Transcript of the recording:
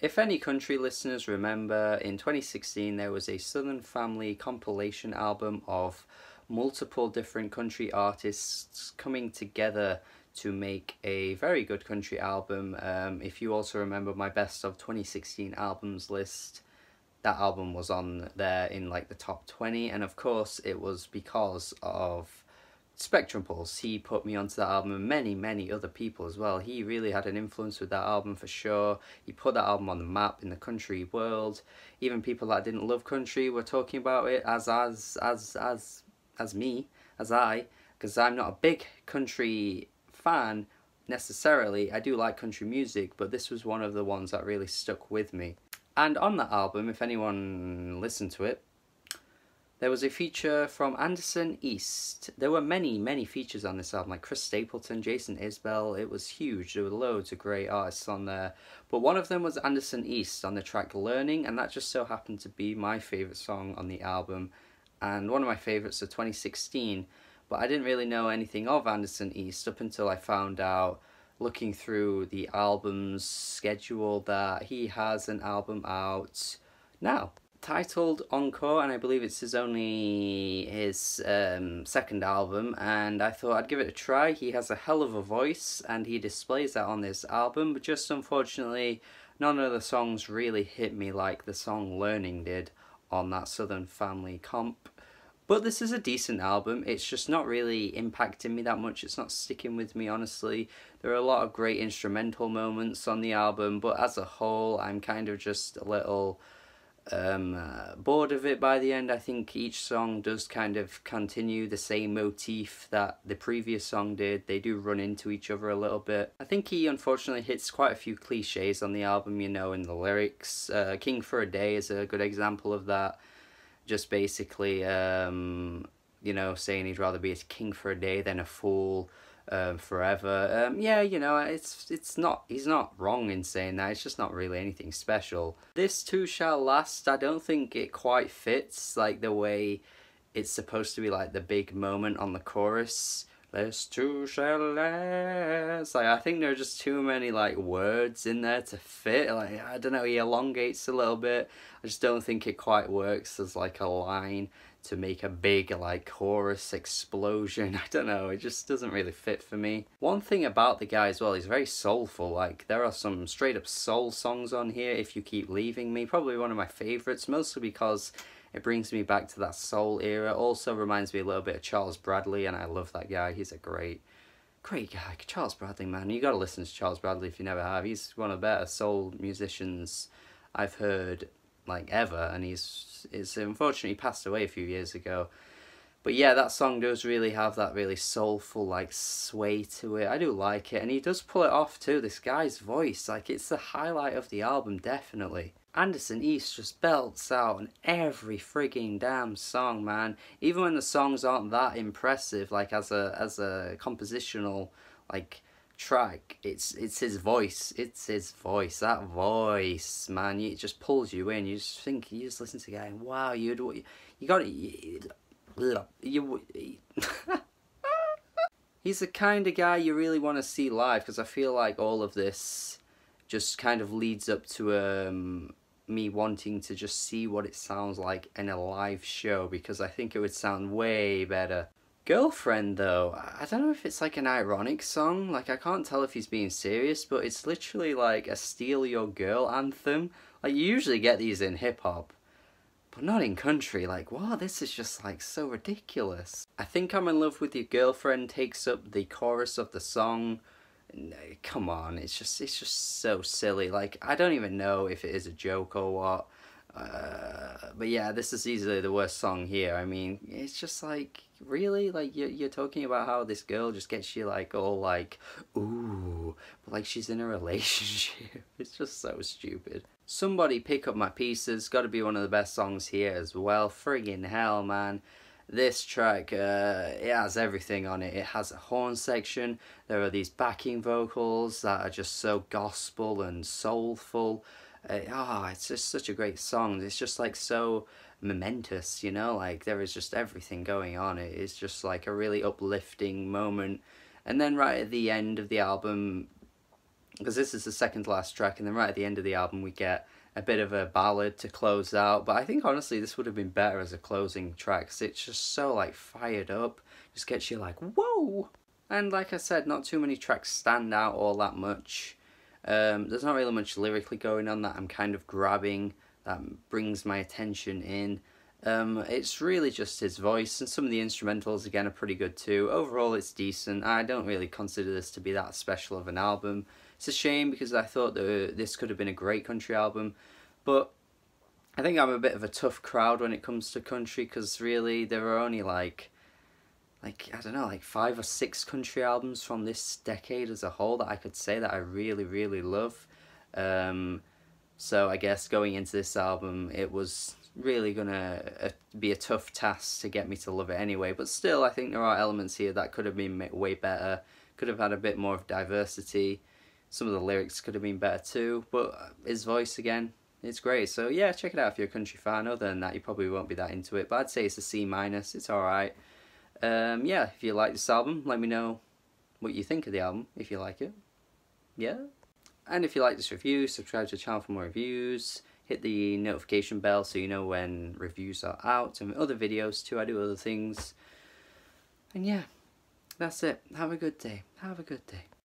If any country listeners remember, in 2016 there was a Southern Family compilation album of multiple different country artists coming together to make a very good country album. If you also remember my best of 2016 albums list, that album was on there in like the top 20, and of course it was because of Spectrum Pulse. He put me onto that album, and many other people as well. He really had an influence with that album for sure. He put that album on the map in the country world. Even people that didn't love country were talking about it as me, as I, because I'm not a big country fan necessarily. I do like country music, but this was one of the ones that really stuck with me. And on that album, if anyone listened to it, there was a feature from Anderson East. There were many features on this album, like Chris Stapleton, Jason Isbell. It was huge. There were loads of great artists on there. But one of them was Anderson East on the track Learning, and that just so happened to be my favourite song on the album, and one of my favourites of 2016. But I didn't really know anything of Anderson East up until I found out, looking through the album's schedule, that he has an album out now titled Encore, and I believe it's his second album, and I thought I'd give it a try. He has a hell of a voice and he displays that on this album, but just unfortunately none of the songs really hit me like the song Learning did on that Southern Family comp. But this is a decent album. It's just not really impacting me that much. It's not sticking with me, honestly. There are a lot of great instrumental moments on the album, but as a whole I'm kind of just a little bored of it by the end. I think each song does kind of continue the same motif that the previous song did. They do run into each other a little bit. I think he unfortunately hits quite a few cliches on the album, you know, in the lyrics. King for a Day is a good example of that. Just basically, you know, saying he'd rather be a king for a day than a fool forever. Yeah, you know, he's not wrong in saying that. It's just not really anything special. This Too Shall Last, I don't think it quite fits like the way it's supposed to be, like the big moment on the chorus. This too shall last. Like, I think there are just too many like words in there to fit. Like, I don't know, he elongates a little bit. I just don't think it quite works as like a line to make a big like chorus explosion. I don't know, it just doesn't really fit for me. One thing about the guy as well, he's very soulful. Like, there are some straight up soul songs on here, If You Keep Leaving Me, probably one of my favourites, mostly because it brings me back to that soul era. Also reminds me a little bit of Charles Bradley, and I love that guy. He's a great guy. Charles Bradley, man. You gotta listen to Charles Bradley if you never have. He's one of the better soul musicians I've heard like ever, and he's unfortunately passed away a few years ago. But yeah, that song does really have that really soulful like sway to it. I do like it, and he does pull it off too. This guy's voice, like, it's the highlight of the album, definitely. Anderson East just belts out on every frigging damn song, man. Even when the songs aren't that impressive, like as a compositional like track, it's his voice. It's his voice. That voice, man, it just pulls you in. You just listen to the guy and wow, you got it. He's the kind of guy you really want to see live, because I feel like all of this just kind of leads up to me wanting to just see what it sounds like in a live show, because I think it would sound way better. Girlfriend, though, I don't know if it's like an ironic song. Like, I can't tell if he's being serious, but it's literally like a steal your girl anthem. Like, you usually get these in hip-hop, but not in country. Like, wow, this is just like so ridiculous. I Think I'm in Love with Your Girlfriend takes up the chorus of the song. No, come on, it's just so silly. Like, I don't even know if it is a joke or what. But yeah, this is easily the worst song here. I mean, it's just like, really? Like, you're talking about how this girl just gets you like all like, ooh, but like she's in a relationship. It's just so stupid. Somebody Pick Up My Pieces, gotta be one of the best songs here as well. Friggin' hell, man. This track, it has everything on it. It has a horn section. There are these backing vocals that are just so gospel and soulful. It's just such a great song. It's just like so momentous, you know, like there is just everything going on. It is just like a really uplifting moment. And then right at the end of the album, because this is the second to last track, and then right at the end of the album we get a bit of a ballad to close out. But I think honestly this would have been better as a closing track, because it's just so like fired up, just gets you like whoa. And like I said, not too many tracks stand out all that much. There's not really much lyrically going on that I'm kind of grabbing, that brings my attention in. It's really just his voice, and some of the instrumentals again are pretty good too. Overall it's decent. I don't really consider this to be that special of an album. It's a shame because I thought that this could have been a great country album, but I think I'm a bit of a tough crowd when it comes to country, because really there are only like I don't know, like 5 or 6 country albums from this decade as a whole that I could say that I really, really love. So I guess going into this album, it was really gonna be a tough task to get me to love it anyway. But still, I think there are elements here that could have been way better. Could have had a bit more of diversity. Some of the lyrics could have been better too. But his voice again, it's great. So yeah, check it out if you're a country fan. Other than that, you probably won't be that into it. But I'd say it's a C-. It's alright. Yeah, if you like this album, let me know what you think of the album, if you like it. Yeah. And if you like this review, subscribe to the channel for more reviews. Hit the notification bell so you know when reviews are out, and other videos too. I do other things. And yeah, that's it. Have a good day. Have a good day.